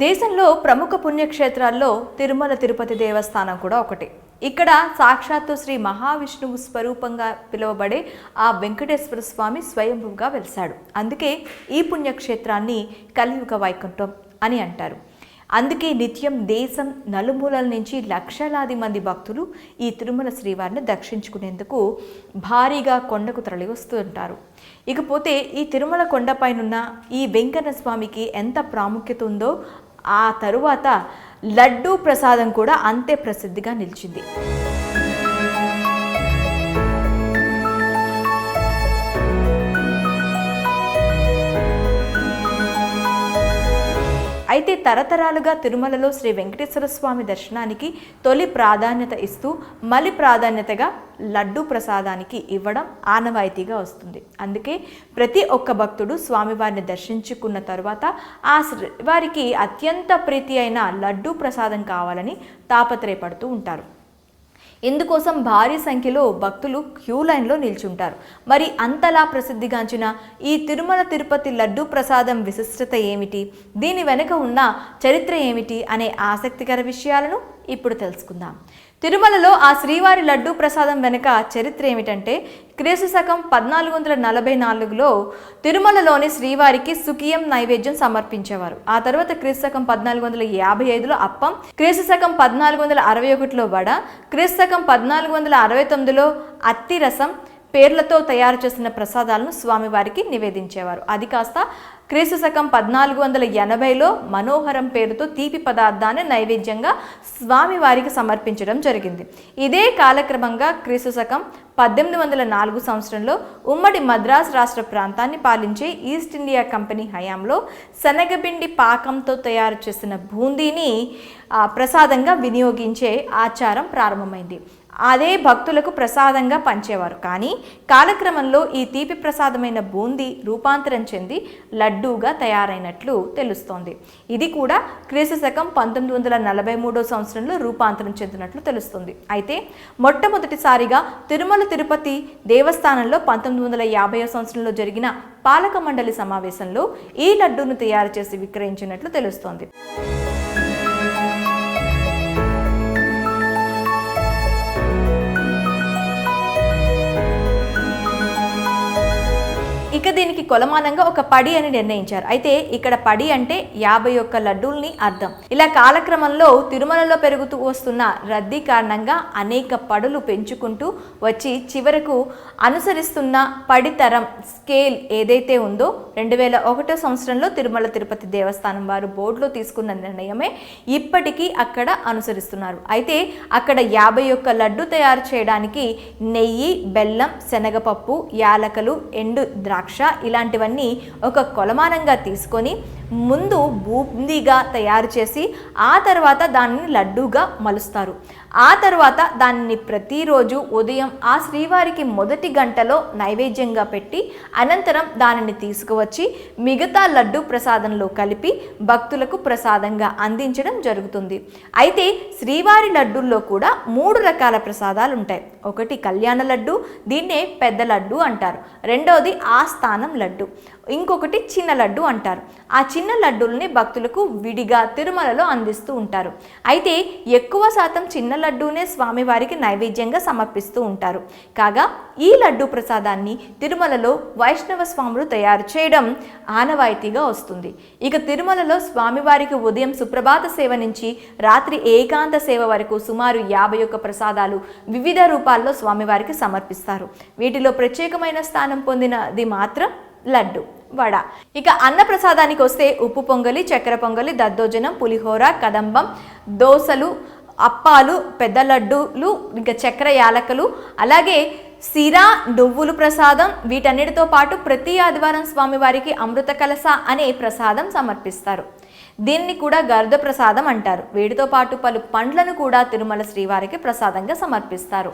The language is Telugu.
దేశంలో ప్రముఖ పుణ్యక్షేత్రాల్లో తిరుమల తిరుపతి దేవస్థానం కూడా ఒకటి. ఇక్కడ సాక్షాత్తు శ్రీ మహావిష్ణువు స్వరూపంగా పిలువబడే ఆ వెంకటేశ్వర స్వామి స్వయంభుగా వెలిశాడు. అందుకే ఈ పుణ్యక్షేత్రాన్ని కలియుగ వైకుంఠం అని అంటారు. అందుకే నిత్యం దేశం నలుమూలల నుంచి లక్షలాది మంది భక్తులు ఈ తిరుమల శ్రీవారిని దర్శించుకునేందుకు భారీగా కొండకు తరలి వస్తూ ఉంటారు. ఇకపోతే ఈ తిరుమల కొండపైనున్న ఈ వెంకన్న స్వామికి ఎంత ప్రాముఖ్యత ఉందో ఆ తరువాత లడ్డూ ప్రసాదం కూడా అంతే ప్రసిద్ధిగా నిలిచింది. అయితే తరతరాలుగా తిరుమలలో శ్రీ వెంకటేశ్వర స్వామి దర్శనానికి తొలి ప్రాధాన్యత ఇస్తూ మలి ప్రాధాన్యతగా లడ్డూ ప్రసాదానికి ఇవ్వడం ఆనవాయితీగా వస్తుంది. అందుకే ప్రతి ఒక్క భక్తుడు స్వామివారిని దర్శించుకున్న తరువాత ఆ వారికి అత్యంత ప్రీతి అయిన లడ్డూ ప్రసాదం కావాలని తాపత్రయపడుతూ ఉంటారు. ఇందుకోసం భారీ సంఖ్యలో భక్తులు క్యూ లైన్లో నిల్చుంటారు. మరి అంతలా ప్రసిద్ధిగాంచిన ఈ తిరుమల తిరుపతి లడ్డూ ప్రసాదం విశిష్టత ఏమిటి, దీని వెనుక ఉన్న చరిత్ర ఏమిటి అనే ఆసక్తికర విషయాలను ఇప్పుడు తెలుసుకుందాం. తిరుమలలో ఆ శ్రీవారి లడ్డూ ప్రసాదం వెనుక చరిత్ర ఏమిటంటే, క్రీస్తు శకం 1444లో తిరుమలలోని శ్రీవారికి సుఖియం నైవేద్యం సమర్పించేవారు. ఆ తర్వాత క్రీస్తు శకం 1455లో అప్పం, క్రీస్తు శకం 1461లో వడ, క్రీస్తు శకం 1469లో అత్తి రసం పేర్లతో తయారు చేసిన ప్రసాదాలను స్వామివారికి నివేదించేవారు. అది కాస్త క్రీస్తు శకం 1480లో మనోహరం పేరుతో తీపి పదార్థాన్ని నైవేద్యంగా స్వామివారికి సమర్పించడం జరిగింది. ఇదే కాలక్రమంగా క్రీస్తు శకం 1804 సంవత్సరంలో ఉమ్మడి మద్రాసు రాష్ట్ర ప్రాంతాన్ని పాలించే ఈస్ట్ ఇండియా కంపెనీ హయాంలో శనగపిండి పాకంతో తయారు చేసిన బూందీని ప్రసాదంగా వినియోగించే ఆచారం ప్రారంభమైంది. అదే భక్తులకు ప్రసాదంగా పంచేవారు. కానీ కాలక్రమంలో ఈ తీపి ప్రసాదమైన బూందీ రూపాంతరం చెంది లడ్డూగా తయారైనట్లు తెలుస్తోంది. ఇది కూడా క్రీస్తు శకం 1943 సంవత్సరంలో రూపాంతరం చెందినట్లు తెలుస్తుంది. అయితే మొట్టమొదటిసారిగా తిరుమల తిరుపతి దేవస్థానంలో 1950 సంవత్సరంలో జరిగిన పాలక మండలి సమావేశంలో ఈ లడ్డూను తయారు చేసి విక్రయించినట్లు తెలుస్తోంది. ఇక దీనికి కొలమానంగా ఒక పడి అని నిర్ణయించారు. అయితే ఇక్కడ పడి అంటే 51 లడ్డూల్ని అర్థం. ఇలా కాలక్రమంలో తిరుమలలో పెరుగుతూ వస్తున్న రద్దీ కారణంగా అనేక పడులు పెంచుకుంటూ వచ్చి చివరకు అనుసరిస్తున్న పడితరం స్కేల్ ఏదైతే ఉందో 2001 సంవత్సరంలో తిరుమల తిరుపతి దేవస్థానం వారు బోర్డులో తీసుకున్న నిర్ణయమే ఇప్పటికీ అక్కడ అనుసరిస్తున్నారు. అయితే అక్కడ 51 లడ్డు తయారు చేయడానికి నెయ్యి, బెల్లం, శనగపప్పు, యాలకలు, ఎండు ద్రాక్ష ఇలాంటివన్నీ ఒక కొలమానంగా తీసుకొని ముందు బూందీగా తయారు చేసి ఆ తర్వాత దానిని లడ్డూగా మలుస్తారు. ఆ తర్వాత దానిని ప్రతిరోజు ఉదయం ఆ శ్రీవారికి మొదటి గంటలో నైవేద్యంగా పెట్టి అనంతరం దానిని తీసుకువచ్చి మిగతా లడ్డూ ప్రసాదంలో కలిపి భక్తులకు ప్రసాదంగా అందించడం జరుగుతుంది. అయితే శ్రీవారి లడ్డూల్లో కూడా 3 రకాల ప్రసాదాలు ఉంటాయి. ఒకటి కళ్యాణ లడ్డు, దీన్నే పెద్ద లడ్డు అంటారు. రెండోది ఆస్థానం లడ్డు, ఇంకొకటి చిన్న లడ్డు అంటారు. ఆ చిన్న లడ్డూల్ని భక్తులకు విడిగా తిరుమలలో అందిస్తూ ఉంటారు. అయితే ఎక్కువ శాతం చిన్న లడ్డూనే స్వామివారికి నైవేద్యంగా సమర్పిస్తూ ఉంటారు. కాగా ఈ లడ్డూ ప్రసాదాన్ని తిరుమలలో వైష్ణవ స్వాములు తయారు చేయడం ఆనవాయితీగా వస్తుంది. ఇక తిరుమలలో స్వామివారికి ఉదయం సుప్రభాత సేవ నుంచి రాత్రి ఏకాంత సేవ వరకు సుమారు 51 ప్రసాదాలు వివిధ రూపాల్లో స్వామివారికి సమర్పిస్తారు. వీటిలో ప్రత్యేకమైన స్థానం పొందినది మాత్రం లడ్డు, వడ. ఇక అన్న ప్రసాదానికి వస్తే ఉప్పు పొంగలి, చక్కెర పొంగలి, దద్దోజనం, పులిహోర, కదంబం, దోసలు, అప్పాలు, పెద్ద లడ్డూలు, ఇంకా చక్కెర యాలకలు, అలాగే సిరా, నువ్వులు ప్రసాదం. వీటన్నిటితో పాటు ప్రతి ఆదివారం స్వామివారికి అమృత కలస అనే ప్రసాదం సమర్పిస్తారు. దీన్ని కూడా గరుడ ప్రసాదం అంటారు. వీటితో పాటు పలు పండ్లను కూడా తిరుమల శ్రీవారికి ప్రసాదంగా సమర్పిస్తారు.